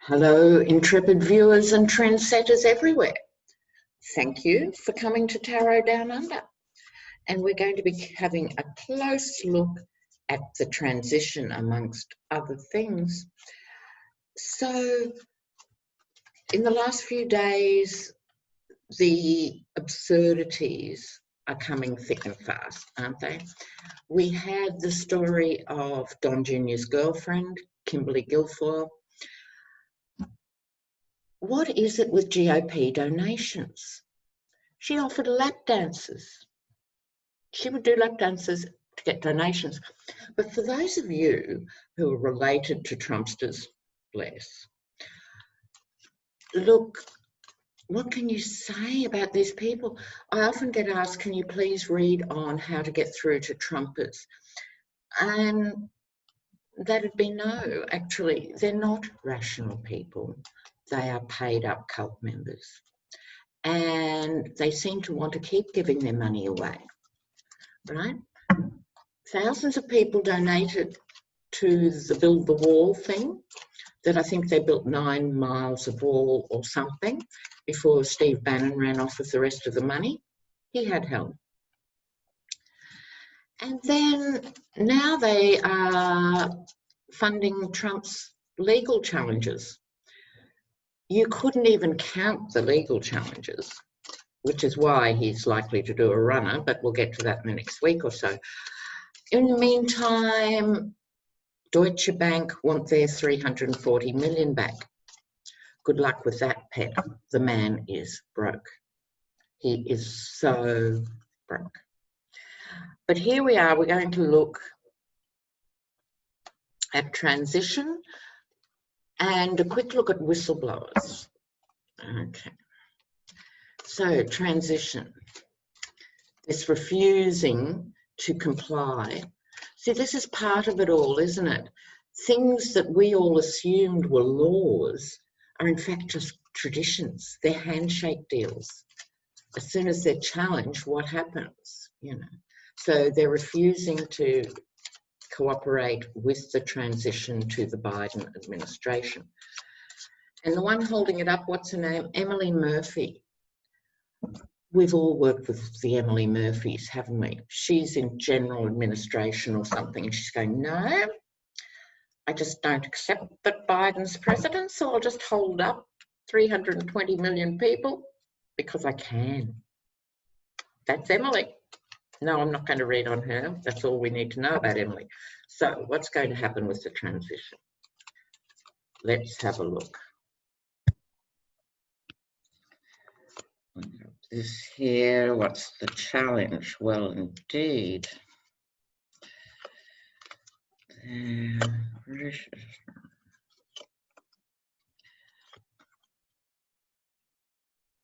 Hello, intrepid viewers and trendsetters everywhere. Thank you for coming to Tarot Down Under. And we're going to be having a close look at the transition amongst other things. So, in the last few days, the absurdities are coming thick and fast, aren't they? We had the story of Don Jr.'s girlfriend, Kimberly Guilfoyle. What is it with GOP donations? She offered lap dances. She would do lap dances to get donations. But for those of you who are related to Trumpsters, bless, look, what can you say about these people? I often get asked, can you please read on how to get through to Trumpers? And that'd be no, actually. They're not rational people. They are paid up cult members. And they seem to want to keep giving their money away, right? Thousands of people donated to the Build the Wall thing, that I think they built 9 miles of wall or something before Steve Bannon ran off with the rest of the money. He had help. And then now they are funding Trump's legal challenges. You couldn't even count the legal challenges, which is why he's likely to do a runner, but we'll get to that in the next week or so. In the meantime, Deutsche Bank want their 340 million back. Good luck with that, pet. The man is broke. He is so broke. But here we are, we're going to look at transition and a quick look at whistleblowers. Okay. So, transition. This refusing to comply. See, this is part of it all, isn't it? Things that we all assumed were laws are in fact just traditions. They're handshake deals. As soon as they're challenged, what happens? You know. So they're refusing to cooperate with the transition to the Biden administration. And the one holding it up, what's her name? Emily Murphy. We've all worked with the Emily Murphys, haven't we? She's in general administration or something, and she's going, no, I just don't accept that Biden's president, so I'll just hold up 320 million people because I can. That's Emily. No, I'm not going to read on her. That's all we need to know about Emily. So what's going to happen with the transition? Let's have a look. This here, what's the challenge? Well, indeed.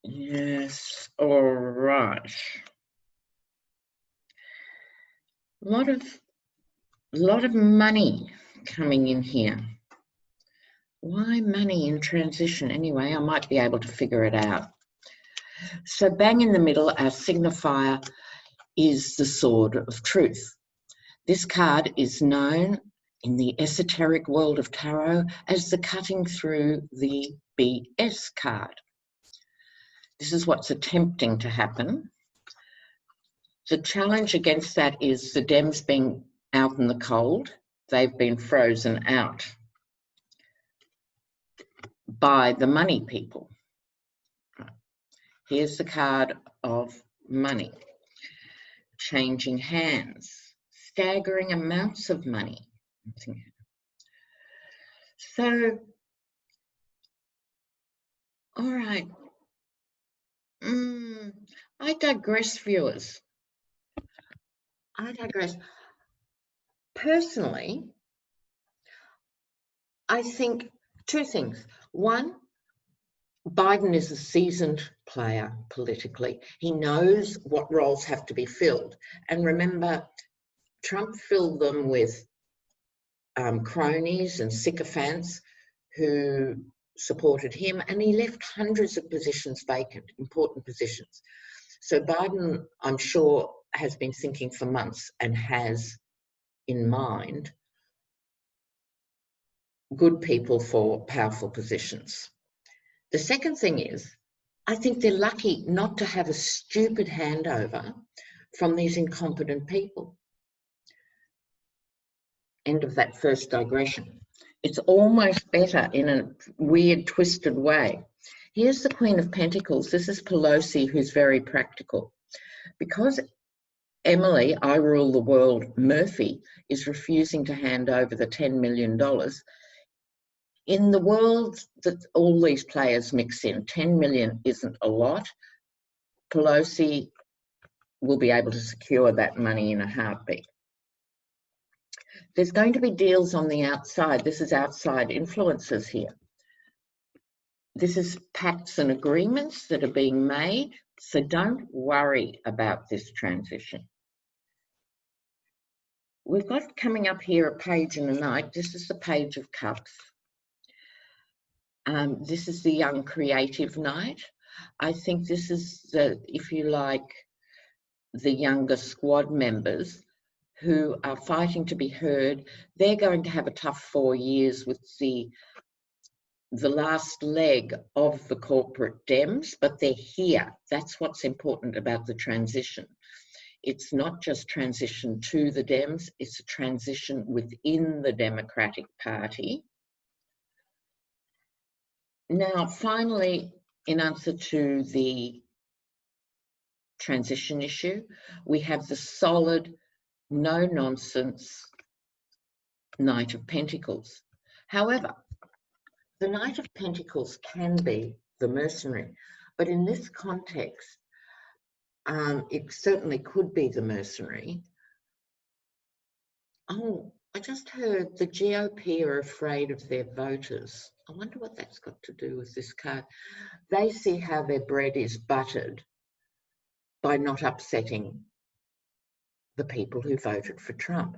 Yes, all right. A lot of money coming in here. Why money in transition? Anyway, I might be able to figure it out. So bang in the middle, our signifier is the Sword of Truth. This card is known in the esoteric world of tarot as the cutting through the BS card. This is what's attempting to happen. The challenge against that is the Dems being out in the cold. They've been frozen out by the money people. Here's the card of money. Changing hands. Staggering amounts of money. So, all right. I digress, viewers. I digress. Personally, I think 2 things. One, Biden is a seasoned player politically. He knows what roles have to be filled. And remember, Trump filled them with cronies and sycophants who supported him, and he left hundreds of positions vacant, important positions. So Biden, I'm sure, has been thinking for months and has in mind good people for powerful positions. The second thing is, I think they're lucky not to have a stupid handover from these incompetent people. End of that first digression. It's almost better in a weird, twisted way. Here's the Queen of Pentacles. This is Pelosi, who's very practical. Because Emily, I Rule the World, Murphy, is refusing to hand over the $10 million, in the world that all these players mix in, 10 million isn't a lot. Pelosi will be able to secure that money in a heartbeat. There's going to be deals on the outside. This is outside influences here. This is pacts and agreements that are being made. So don't worry about this transition. We've got coming up here a page and a knight. This is the Page of Cups. This is the young creative knight. I think this is the, if you like, the younger squad members who are fighting to be heard. They're going to have a tough 4 years with the last leg of the corporate Dems, but they're here. That's what's important about the transition. It's not just transition to the Dems, it's a transition within the Democratic Party. Now, finally, in answer to the transition issue, we have the solid, no-nonsense Knight of Pentacles. However, the Knight of Pentacles can be the mercenary, but in this context, it certainly could be the mercenary. Oh, I just heard the GOP are afraid of their voters. I wonder what that's got to do with this card. They see how their bread is buttered by not upsetting the people who voted for Trump.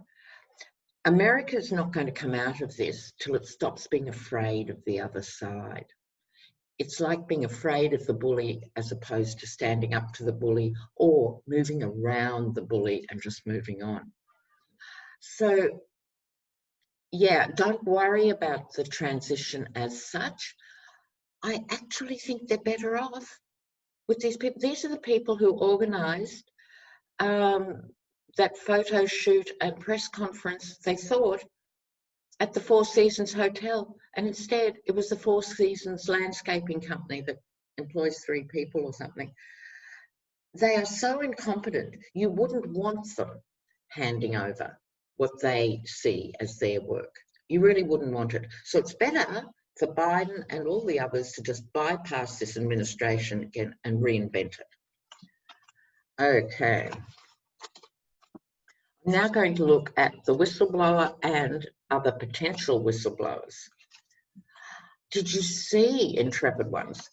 America's not going to come out of this till it stops being afraid of the other side. It's like being afraid of the bully as opposed to standing up to the bully or moving around the bully and just moving on. So, yeah, don't worry about the transition as such. I actually think they're better off with these people. These are the people who organised that photo shoot and press conference, they thought, at the Four Seasons Hotel. And instead, it was the Four Seasons landscaping company that employs 3 people or something. They are so incompetent, you wouldn't want them handing over what they see as their work. You really wouldn't want it. So it's better for Biden and all the others to just bypass this administration again and reinvent it. Okay. I'm now going to look at the whistleblower and other potential whistleblowers. Did you see, intrepid ones,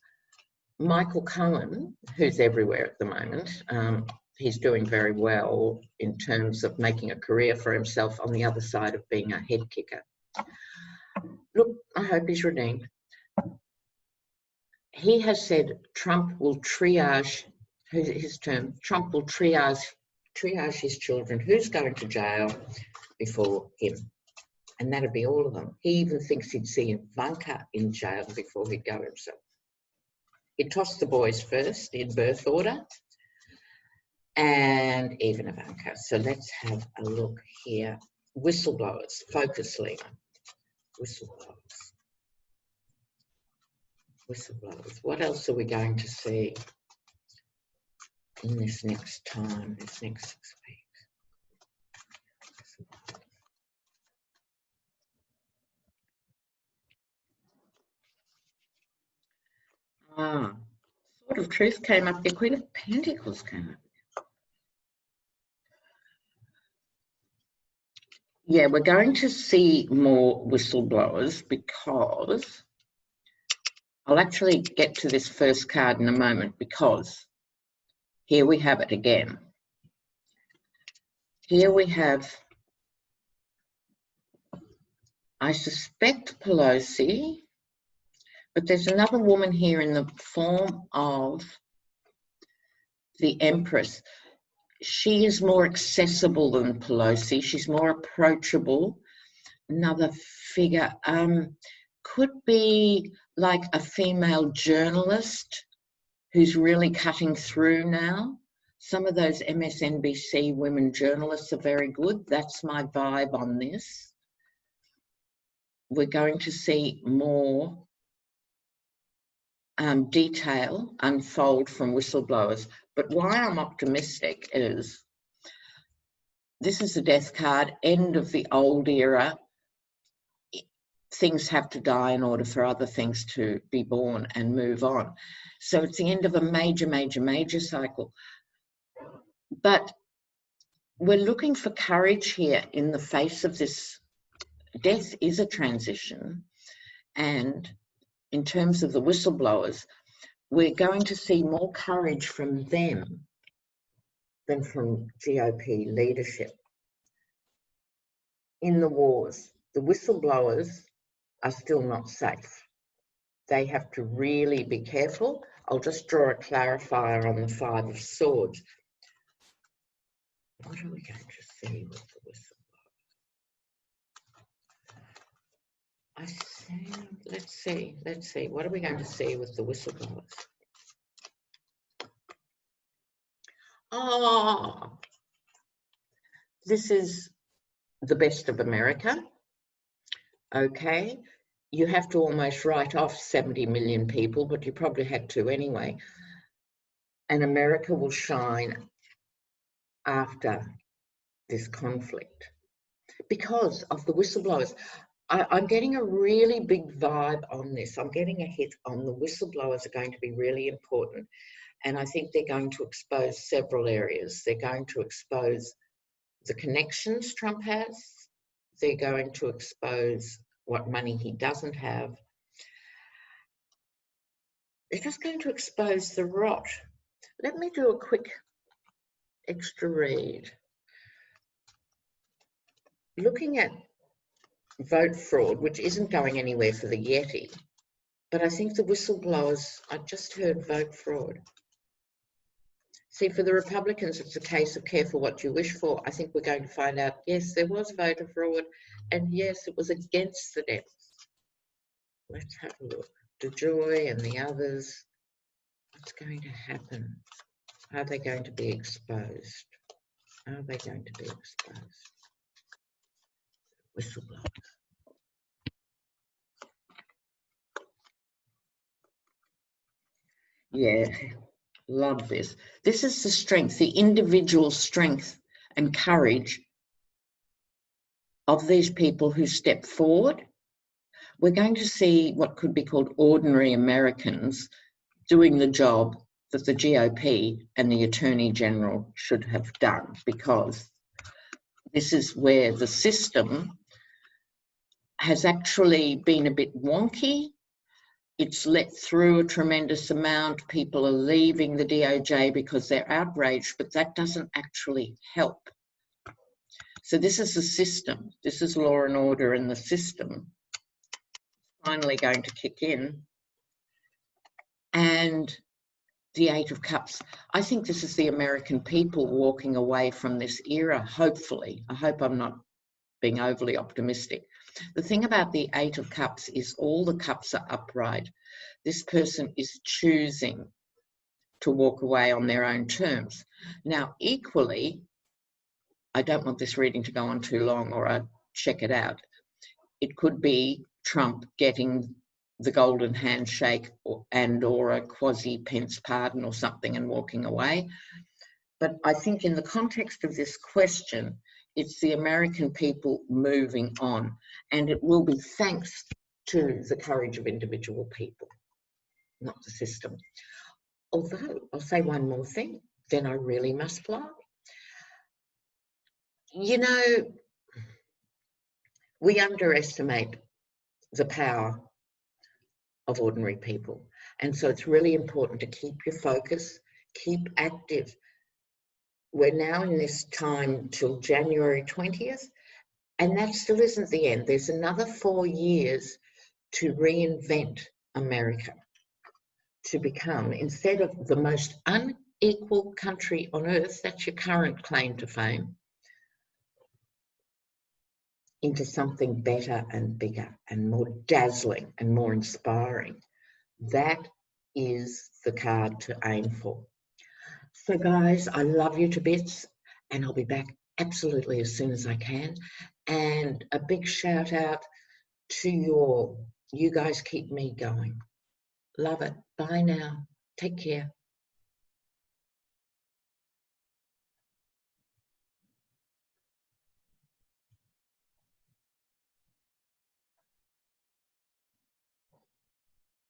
Michael Cohen, who's everywhere at the moment, he's doing very well in terms of making a career for himself on the other side of being a head kicker. Look, I hope he's redeemed. He has said Trump will triage, his term, Trump will triage his children, who's going to jail before him. And that'd be all of them. He even thinks he'd see Ivanka in jail before he'd go himself. He tossed the boys first in birth order, and even Ivanka. So let's have a look here. Whistleblowers, focus, Lena. Whistleblowers. Whistleblowers. What else are we going to see in this next time, this next 6 weeks? Sword of Truth came up. The Queen of Pentacles came up. Yeah, we're going to see more whistleblowers because I'll actually get to this first card in a moment, because here we have it again. Here we have, I suspect, Pelosi, but there's another woman here in the form of the Empress. She is more accessible than Pelosi. She's more approachable. another figure. Could be like a female journalist who's really cutting through now. Some of those MSNBC women journalists are very good. That's my vibe on this. We're going to see more detail unfold from whistleblowers. But why I'm optimistic is this is the death card, end of the old era. Things have to die in order for other things to be born and move on. So it's the end of a major, major, major cycle. But we're looking for courage here in the face of this. Death is a transition. And in terms of the whistleblowers, we're going to see more courage from them than from GOP leadership. In the wars, the whistleblowers are still not safe. They have to really be careful. I'll just draw a clarifier on the Five of Swords. What are we going to see with the whistleblower? I see, let's see. What are we going to see with the whistleblowers? Oh, this is the best of America. Okay, you have to almost write off 70 million people, but you probably had to anyway. And America will shine after this conflict because of the whistleblowers. I'm getting a really big vibe on this. I'm getting a hit on the whistleblowers are going to be really important. And I think they're going to expose several areas. They're going to expose the connections Trump has. They're going to expose what money he doesn't have. They're just going to expose the rot. Let me do a quick extra read. Looking at vote fraud, which isn't going anywhere for the Yeti, but I think the whistleblowers, I just heard vote fraud. See, for the Republicans, it's a case of careful what you wish for. I think we're going to find out, yes, there was voter fraud, and yes, it was against the Dems. Let's have a look. DeJoy and the others, what's going to happen? Are they going to be exposed? Are they going to be exposed? Whistleblowers. Yeah, love this. This is the strength, the individual strength and courage of these people who step forward. We're going to see what could be called ordinary Americans doing the job that the GOP and the Attorney General should have done, because this is where the system has actually been a bit wonky. It's let through a tremendous amount. People are leaving the DOJ because they're outraged, but that doesn't actually help. So this is the system. This is law and order in the system. Finally going to kick in. And the Eight of Cups. I think this is the American people walking away from this era, hopefully. I hope I'm not being overly optimistic. The thing about the Eight of Cups is all the cups are upright. This person is choosing to walk away on their own terms. Now, equally, I don't want this reading to go on too long or I'd check it out. It could be Trump getting the golden handshake or a quasi-Pence pardon or something and walking away. But I think in the context of this question, it's the American people moving on, and it will be thanks to the courage of individual people, not the system. Although, I'll say one more thing, then I really must fly. You know, we underestimate the power of ordinary people. And so it's really important to keep your focus, keep active. We're now in this time till January 20th, and that still isn't the end. There's another 4 years to reinvent America, to become, instead of the most unequal country on earth, that's your current claim to fame, into something better and bigger and more dazzling and more inspiring. That is the card to aim for. So guys, I love you to bits, and I'll be back absolutely as soon as I can. And a big shout out to you guys keep me going. Love it. Bye now. Take care.